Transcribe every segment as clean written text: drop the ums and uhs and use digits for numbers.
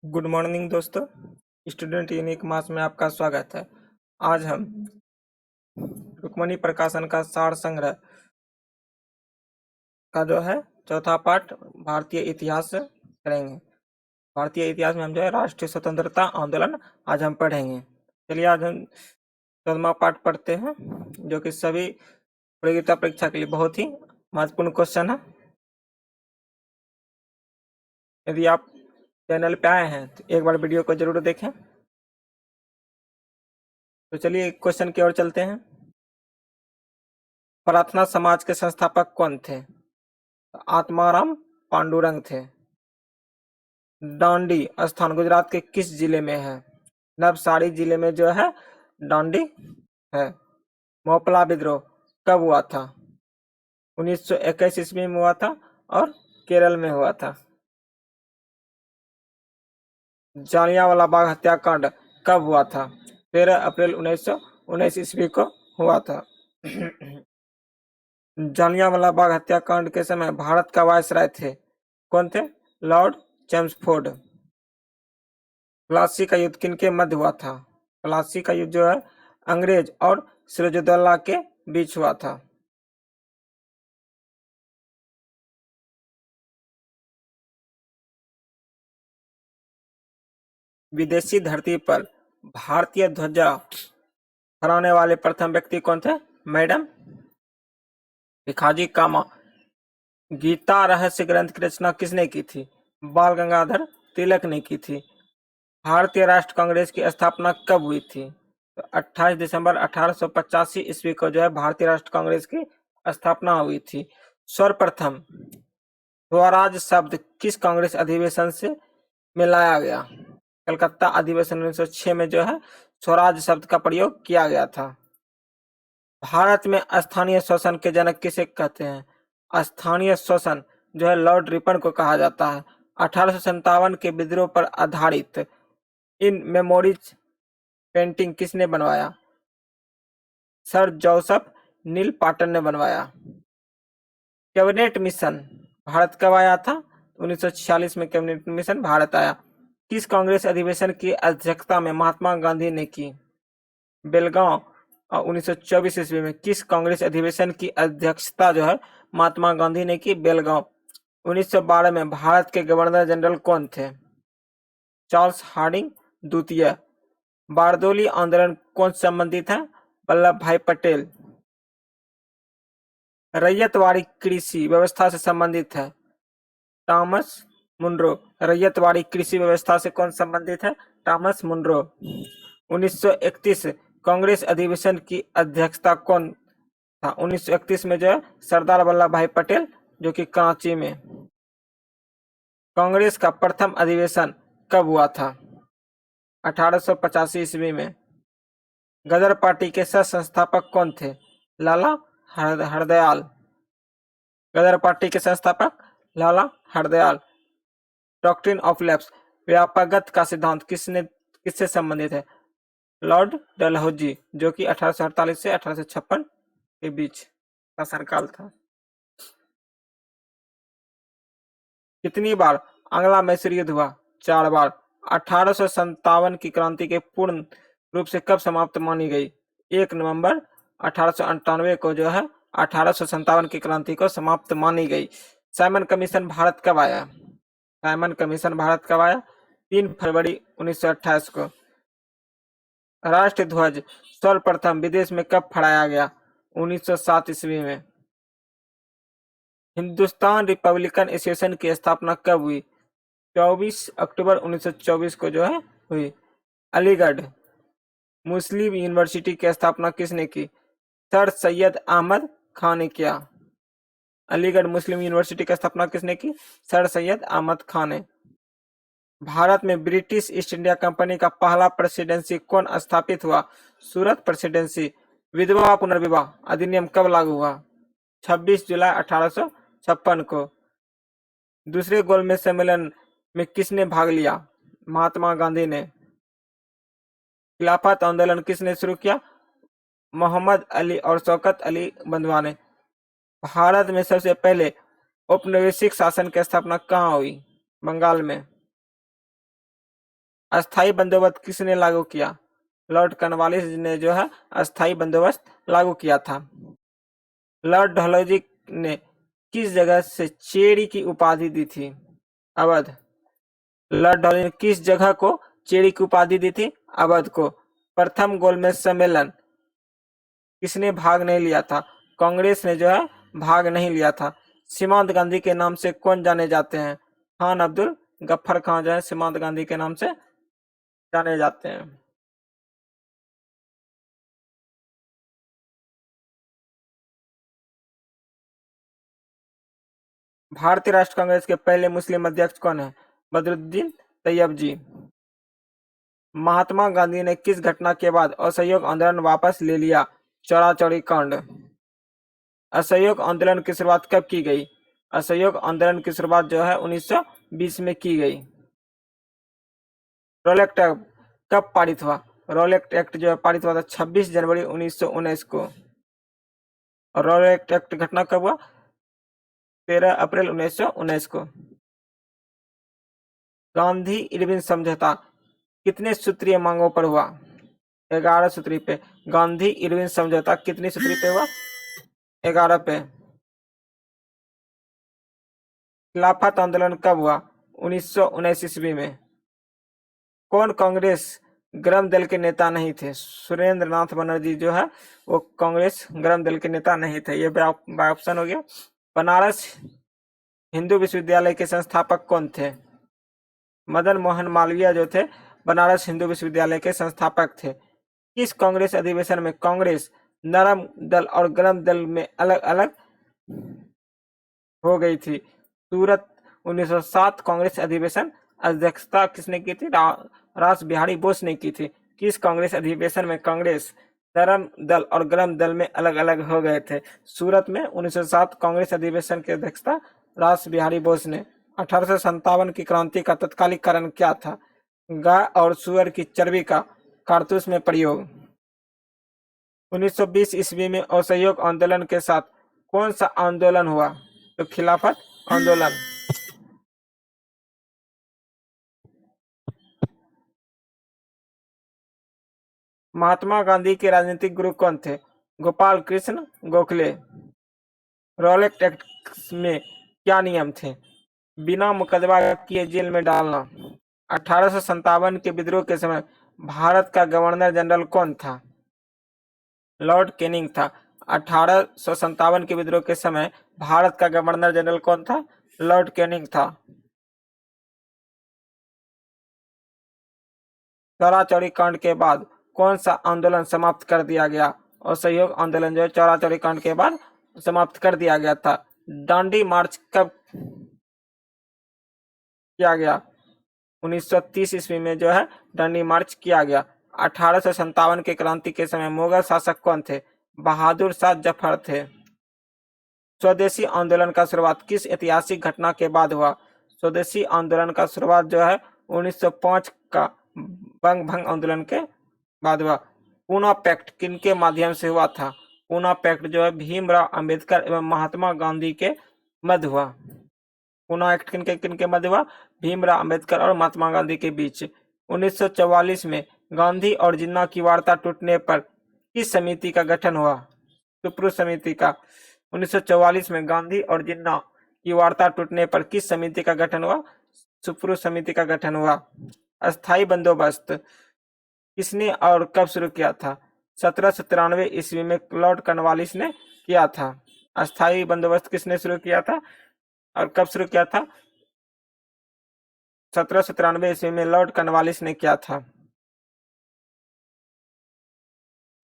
Good morning दोस्तों। Student unique मास में आपका स्वागत है। आज हम रुक्मणी प्रकाशन का सार संग्रह का जो है चौथा पाठ भारतीय इतिहास करेंगे। भारतीय इतिहास में हम जो है राष्ट्रीय स्वतंत्रता आंदोलन आज हम पढ़ेंगे। चलिए आज हम 14वां पाठ पढ़ते हैं, जो कि सभी प्रतियोगिता परीक्षा के लिए बहुत ही महत्वपूर्ण क्वेश्चन है। यदि आप चैनल पे आए हैं तो एक बार वीडियो को जरूर देखें। तो चलिए क्वेश्चन की ओर चलते हैं। प्रार्थना समाज के संस्थापक कौन थे? आत्माराम पांडुरंग थे। डांडी स्थान गुजरात के किस जिले में है? नवसारी जिले में जो है डांडी है। मोपला विद्रोह कब हुआ था? 1921 ईस्वी में हुआ था और केरल में हुआ था। जालियांवाला बाग हत्याकांड कब हुआ था? 13 अप्रैल 1919 ईस्वी को हुआ था। जालियांवाला बाग हत्याकांड के समय भारत का वायसराय थे कौन थे? Lord Chelmsford. प्लासी का युद्ध किनके मध्य हुआ था? प्लासी का युद्ध जो है अंग्रेज और सिराजुद्दौला के बीच हुआ था। विदेशी धरती पर भारतीय ध्वजा फहराने वाले प्रथम व्यक्ति कौन थे? मैडम भिखाजी कामा। गीता रहस्य ग्रंथ की रचना किसने की थी? बाल गंगाधर तिलक ने की थी। भारतीय राष्ट्र कांग्रेस की स्थापना कब हुई थी? तो 28 दिसंबर 1885 ईस्वी को जो है भारतीय राष्ट्र कांग्रेस की स्थापना हुई थी। सर्वप्रथम स्वराज शब्द किस कांग्रेस अधिवेशन से मिलाया गया? कलकत्ता अधिवेशन 1906 में जो है स्वराज शब्द का प्रयोग किया गया था। भारत में स्थानीय शोषण के जनक किसे कहते हैं? स्थानीय शोषण जो है लॉर्ड रिपन को कहा जाता है। 1857 के विद्रोह पर आधारित इन मेमोरीज पेंटिंग किसने बनवाया? सर जोसेफ नील पाटन ने बनवाया। कैबिनेट मिशन भारत कब आया था? 1946 में कैबिनेट मिशन भारत आया। किस कांग्रेस अधिवेशन की अध्यक्षता में महात्मा गांधी ने की? बेलगांव 1924 ईस्वी में किस कांग्रेस अधिवेशन की अध्यक्षता जो है महात्मा गांधी ने की? बेलगांव। 1912 में भारत के गवर्नर जनरल कौन थे? चार्ल्स हार्डिंग द्वितीय। बारदोली आंदोलन कौन संबंधित है? वल्लभ भाई पटेल। रैयतवाड़ी कृषि व्यवस्था से संबंधित है? Thomas Munro. रैयतवाड़ी कृषि व्यवस्था से कौन संबंधित है? Thomas Munro. 1931 कांग्रेस अधिवेशन की अध्यक्षता कौन था? 1931 में जो है सरदार वल्लभ भाई पटेल, जो कि कराची में। कांग्रेस का प्रथम अधिवेशन कब हुआ था? 1885 ईस्वी में। गदर पार्टी के सह संस्थापक कौन थे? लाला हरदयाल। गदर पार्टी के संस्थापक लाला हरदयाल। डॉक्ट्रिन ऑफ लैप्स व्यापकता का सिद्धांत किससे संबंधित है? लॉर्ड डलहौजी, जो कि 1848 से 1856 के बीच का शासनकाल था। कितनी बार आंग्ला मैसूर युद्ध हुआ? 4 बार। 1857 की क्रांति के पूर्ण रूप से कब समाप्त मानी गई? 1 नवंबर 1898 को जो है 1857 की क्रांति को समाप्त मानी गई। साइमन कमीशन भारत कब आया? साइमन कमीशन भारत कब आया? 3 फरवरी 1928 को। राष्ट्र ध्वज सर्वप्रथम विदेश में कब फहराया गया? 1907 ईस्वी में। हिंदुस्तान रिपब्लिकन एसोसिएशन की स्थापना कब हुई? 24 अक्टूबर 1924 को जो है हुई। अलीगढ़ मुस्लिम यूनिवर्सिटी की स्थापना किसने की? सर सैयद अहमद खान ने किया। अलीगढ़ मुस्लिम यूनिवर्सिटी की स्थापना किसने की? सर सैयद अहमद खान ने। भारत में ब्रिटिश ईस्ट इंडिया कंपनी का पहला प्रेसिडेंसी कौन स्थापित हुआ? सूरत प्रेसिडेंसी। विधवा पुनर्विवाह अधिनियम कब लागू हुआ? 26 जुलाई 1856 को। दूसरे गोलमेज सम्मेलन में किसने भाग लिया? महात्मा गांधी ने। खिलाफत आंदोलन किसने शुरू किया? मोहम्मद अली और शौकत अली बंधुआ ने। भारत में सबसे पहले औपनिवेशिक शासन की स्थापना कहाँ हुई? बंगाल में। अस्थाई बंदोबस्त किसने लागू किया? लॉर्ड कॉर्नवालिस ने जो है अस्थाई बंदोबस्त लागू किया था। लॉर्ड डलहौजी ने किस जगह से चेरी की उपाधि दी थी? अवध। लॉर्ड डलहौजी ने किस जगह को चेरी की उपाधि दी थी? अवध को। प्रथम गोलमेज सम्मेलन किसने भाग नहीं लिया था? कांग्रेस ने जो है भाग नहीं लिया था। सीमांत गांधी के नाम से कौन जाने जाते हैं? खान अब्दुल गफ्फर खान जो है सीमांत गांधी के नाम से जाने जाते हैं। भारतीय राष्ट्र कांग्रेस के पहले मुस्लिम अध्यक्ष कौन है? बदरुद्दीन तैयबजी। महात्मा गांधी ने किस घटना के बाद असहयोग आंदोलन वापस ले लिया? चौरा चौरी कांड। असहयोग आंदोलन की शुरुआत कब की गई? असहयोग आंदोलन की शुरुआत जो है 1920 में की गई। रोलेक्ट एक्ट कब पारित हुआ? रोलेक्ट एक्ट जो है पारित हुआ था 26 जनवरी 1919 को। और रोलेक्ट एक्ट घटना कब हुआ? 13 अप्रैल 1919 को। गांधी इरविन समझौता कितने सूत्रीय मांगों पर हुआ? 11 सूत्री पे। गांधी इरविन समझौता कितनी सूत्री पे हुआ? 11 पे। खिलाफत आंदोलन कब हुआ? 1919 ईस्वी में। कौन कांग्रेस गरम दल के नेता नहीं थे? सुरेंद्र नाथ बनर्जी जो है वो कांग्रेस गरम दल के नेता नहीं थे। ये बाय ऑप्शन हो गया। बनारस हिंदू विश्वविद्यालय के संस्थापक कौन थे? मदन मोहन मालवीय जो थे बनारस हिंदू विश्वविद्यालय के संस्थापक थे। इस कांग्रेस अधिवेशन में कांग्रेस नरम दल और गरम दल में अलग अलग हो गई थी। सूरत 1907 कांग्रेस अधिवेशन अध्यक्षता किसने की थी? रास बिहारी बोस ने की थी। किस कांग्रेस अधिवेशन में कांग्रेस नरम दल और गरम दल में अलग अलग हो गए थे? सूरत में 1907 कांग्रेस अधिवेशन की अध्यक्षता रास बिहारी बोस ने। 1857 की क्रांति का तत्कालिक कारण क्या था? गाय और सुअर की चर्बी का कारतूस में प्रयोग। 1920 ईस्वी में असहयोग आंदोलन के साथ कौन सा आंदोलन हुआ? तो खिलाफत आंदोलन। महात्मा गांधी के राजनीतिक गुरु कौन थे? गोपाल कृष्ण गोखले। रॉलेट एक्ट में क्या नियम थे? बिना मुकदमा किए जेल में डालना। 1857 के विद्रोह के समय भारत का गवर्नर जनरल कौन था? लॉर्ड कैनिंग था। 1857 के विद्रोह के समय भारत का गवर्नर जनरल कौन था? लॉर्ड कैनिंग था। चौरा चौरी कांड के बाद कौन सा आंदोलन समाप्त कर दिया गया? असहयोग आंदोलन जो है चौरा चौरी कांड के बाद समाप्त कर दिया गया था। दांडी मार्च कब किया गया? 1930 ईस्वी में जो है दांडी मार्च किया गया। 1857 के क्रांति के समय मुगल शासक कौन थे? बहादुर शाह जफर थे। स्वदेशी आंदोलन का शुरुआत किस ऐतिहासिक घटना के बाद हुआ? स्वदेशी आंदोलन का शुरुआत जो है 1905 का बंग भंग आंदोलन के बाद हुआ। पूना पैक्ट किनके माध्यम से हुआ था? पूना पैक्ट जो है भीमराव अंबेडकर एवं महात्मा गांधी के मध्य हुआ। पूना एक्ट किनके किनके मध्य हुआ? भीमराव अंबेडकर और महात्मा गांधी के बीच। 1944 में गांधी और जिन्ना की वार्ता टूटने पर किस समिति का गठन हुआ? सुप्रू समिति का। 1944 में गांधी और जिन्ना की वार्ता टूटने पर किस समिति का गठन हुआ? सुप्रू समिति का गठन हुआ। अस्थाई बंदोबस्त किसने और कब शुरू किया था? 1793 ईस्वी में लॉर्ड कॉर्नवालिस ने किया था। अस्थाई बंदोबस्त किसने शुरू किया था और कब शुरू किया था? 1793 ईस्वी में लॉर्ड कॉर्नवालिस ने किया था।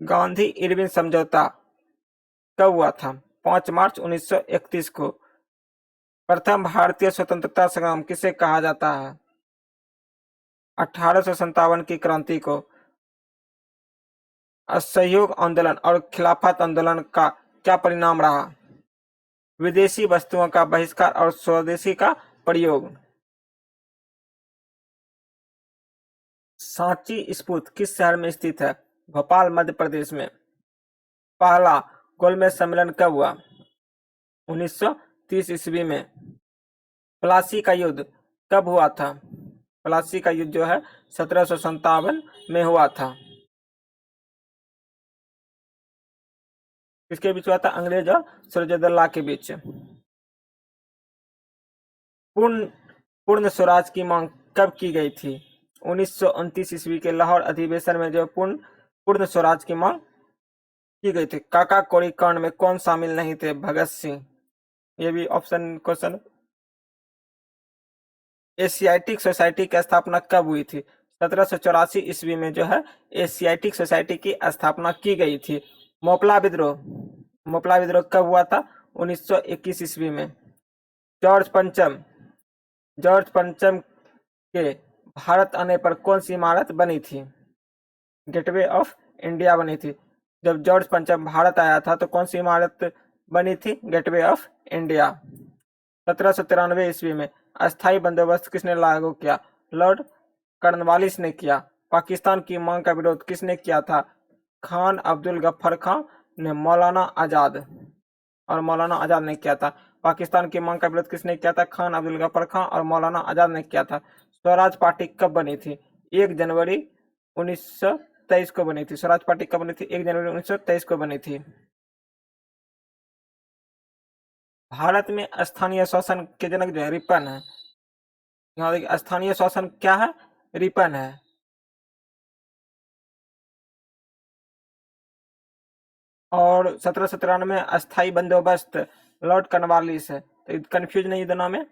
गांधी इरविन समझौता कब हुआ था? 5 मार्च 1931 को। प्रथम भारतीय स्वतंत्रता संग्राम किसे कहा जाता है? 1857 की क्रांति को। असहयोग आंदोलन और खिलाफत आंदोलन का क्या परिणाम रहा? विदेशी वस्तुओं का बहिष्कार और स्वदेशी का प्रयोग। सांची स्फूर्त किस शहर में स्थित है? भोपाल मध्य प्रदेश में। पहला गोलमेज सम्मेलन कब हुआ? 1930 ईस्वी में। प्लासी का युद्ध कब हुआ था? प्लासी का युद्ध जो है 1757 में हुआ था। किसके बीच हुआ था? अंग्रेज और सिराजुद्दौला के बीच। पूर्ण पूर्ण स्वराज की मांग कब की गई थी? 1929 ईस्वी के लाहौर अधिवेशन में जो पूर्ण स्वराज की मांग की गई थी। काका कोरी कांड में कौन शामिल नहीं थे? भगत सिंह। ये भी ऑप्शन क्वेश्चन। एशियाटिक सोसाइटी की स्थापना कब हुई थी? 1784 ईस्वी में जो है एशियाटिक सोसाइटी की स्थापना की गई थी। मोपला विद्रोह कब हुआ था? 1921 ईस्वी में। जॉर्ज पंचम जॉर्ज पंचम के भारत आने पर कौन सी इमारत बनी थी? गेटवे ऑफ इंडिया बनी थी। जब जॉर्ज पंचम भारत आया था तो कौन सी इमारत बनी थी? Gateway of India. 1793 ईस्वी में अस्थायी बंदोबस्त किसने लागू किया? लॉर्ड कॉर्नवालिस ने किया। पाकिस्तान की मांग का विरोध किसने किया था? खान अब्दुल गफ्फार खान ने मौलाना आजाद ने किया था। पाकिस्तान की मांग का विरोध किसने किया था? खान अब्दुल गफ्फार खान और मौलाना आजाद ने किया था। स्वराज पार्टी कब बनी थी? 1 जनवरी 1923 को बनी थी। स्वराज पार्टी कब बनी थी? 1 जनवरी 1923 को बनी थी। भारत में स्थानीय शासन के जनक जो है रिपन है। यहाँ देखिए स्थानीय शासन क्या है? रिपन है। और 1793 में अस्थाई बंदोबस्त लॉर्ड कॉर्नवालिस है। तो कंफ्यूज नहीं दोनों में।